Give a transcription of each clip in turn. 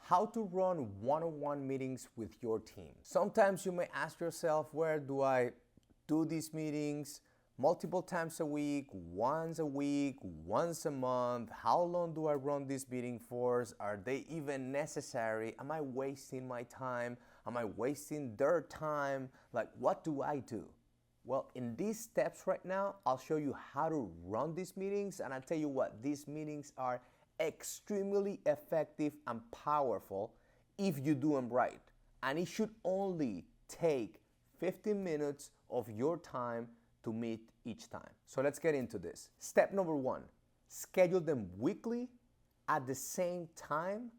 How to run one-on-one meetings with your team. Sometimes you may ask yourself, where do I do these meetings? Multiple times a week, once a week, once a month? How long do I run these meeting for? Are they even necessary? Am I wasting my time? Am I wasting their time? Like, what do I do? Well, in these steps right now, I'll show you how to run these meetings, and I'll tell you what, these meetings are extremely effective and powerful if you do them right. And it should only take 15 minutes of your time to meet each time. So let's get into this. Step number one, schedule them weekly at the same time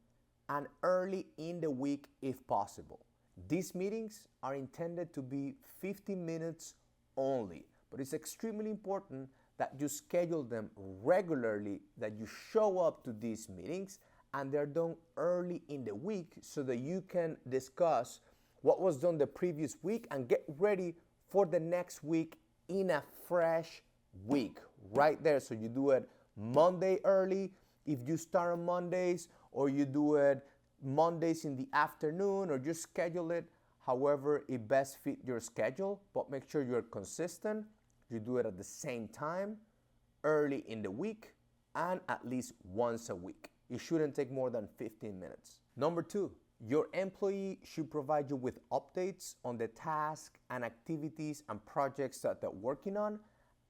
and early in the week if possible. These meetings are intended to be 50 minutes only, but it's extremely important that you schedule them regularly, that you show up to these meetings, and they're done early in the week so that you can discuss what was done the previous week and get ready for the next week in a fresh week right there. So you do it Monday early if you start on Mondays, or you do it Mondays in the afternoon, or just schedule it however it best fit your schedule, but make sure you're consistent. You do it at the same time, early in the week, and at least once a week. It shouldn't take more than 15 minutes. Number two, your employee should provide you with updates on the tasks and activities and projects that they're working on,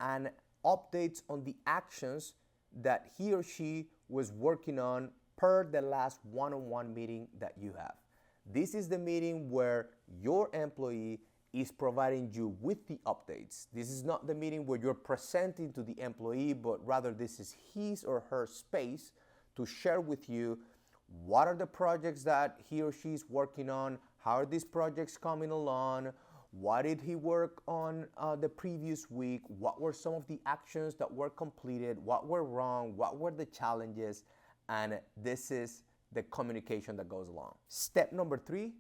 and updates on the actions that he or she was working on per the last one-on-one meeting that you have. This is the meeting where your employee is providing you with the updates. This is not the meeting where you're presenting to the employee, but rather this is his or her space to share with you what are the projects that he or she is working on, how are these projects coming along, what did he work on the previous week, what were some of the actions that were completed, what were wrong, what were the challenges, and this is the communication that goes along. Step number three,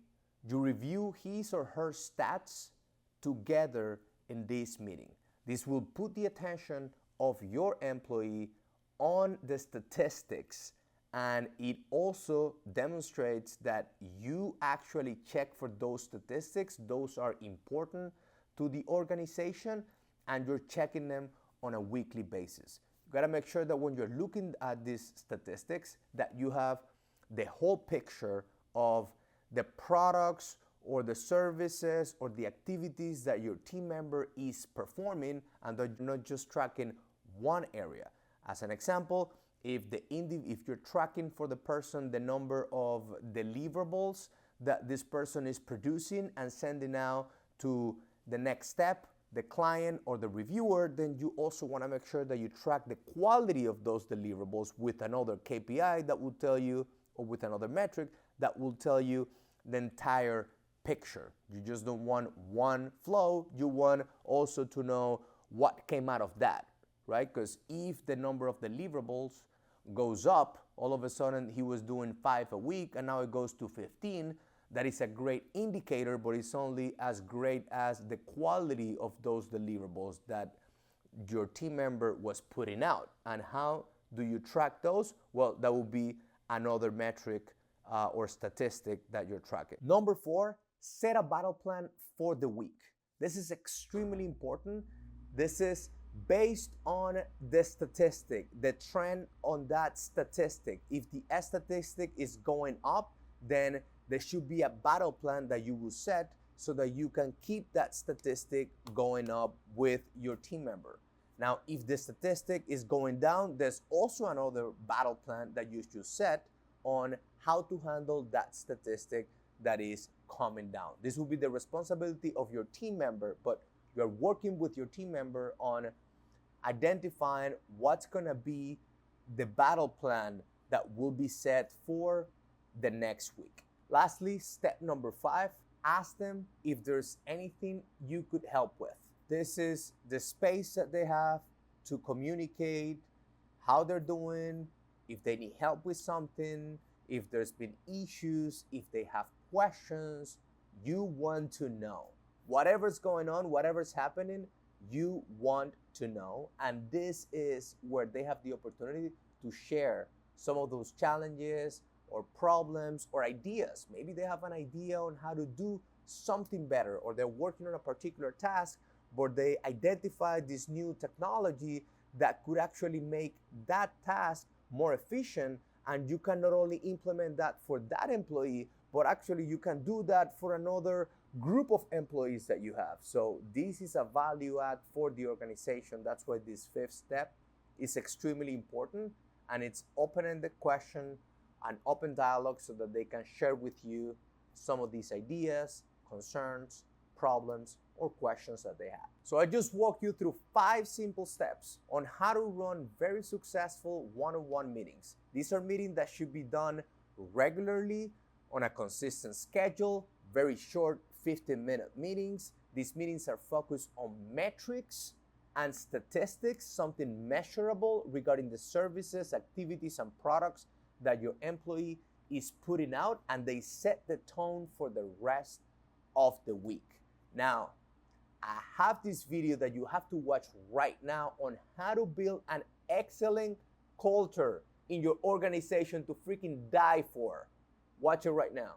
you review his or her stats together in this meeting. This will put the attention of your employee on the statistics, and it also demonstrates that you actually check for those statistics. Those are important to the organization, and you're checking them on a weekly basis. You gotta make sure that when you're looking at these statistics, that you have the whole picture of the products or the services or the activities that your team member is performing, and that you're not just tracking one area. As an example, if you're tracking for the person the number of deliverables that this person is producing and sending out to the next step, the client or the reviewer, then you also want to make sure that you track the quality of those deliverables with another KPI that will tell you, or with another metric that will tell you the entire picture. You just don't want one flow, you want also to know what came out of that, right? Because if the number of deliverables goes up, all of a sudden he was doing 5 a week and now it goes to 15, that is a great indicator, but it's only as great as the quality of those deliverables that your team member was putting out. And how do you track those? Well, that will be another metric or statistic that you're tracking. Number four, set a battle plan for the week. This is extremely important. This is based on the statistic, the trend on that statistic. If the statistic is going up, then there should be a battle plan that you will set so that you can keep that statistic going up with your team member. Now, if the statistic is going down, there's also another battle plan that you should set on how to handle that statistic that is coming down. This will be the responsibility of your team member, but you're working with your team member on identifying what's gonna be the battle plan that will be set for the next week. Lastly, step number 5, ask them if there's anything you could help with. This is the space that they have to communicate how they're doing, if they need help with something, if there's been issues, if they have questions. You want to know. Whatever's going on, whatever's happening, you want to know. And this is where they have the opportunity to share some of those challenges or problems or ideas. Maybe they have an idea on how to do something better, or they're working on a particular task, but they identify this new technology that could actually make that task more efficient, and you can not only implement that for that employee, but actually you can do that for another group of employees that you have. So this is a value add for the organization. That's why this fifth step is extremely important, and it's open-ended question and open dialogue so that they can share with you some of these ideas, concerns, problems, or questions that they have. So I just walked you through 5 simple steps on how to run very successful one-on-one meetings. These are meetings that should be done regularly on a consistent schedule, very short 15-minute meetings. These meetings are focused on metrics and statistics, something measurable regarding the services, activities, and products that your employee is putting out, and they set the tone for the rest of the week. Now, I have this video that you have to watch right now on how to build an excellent culture in your organization to freaking die for. Watch it right now.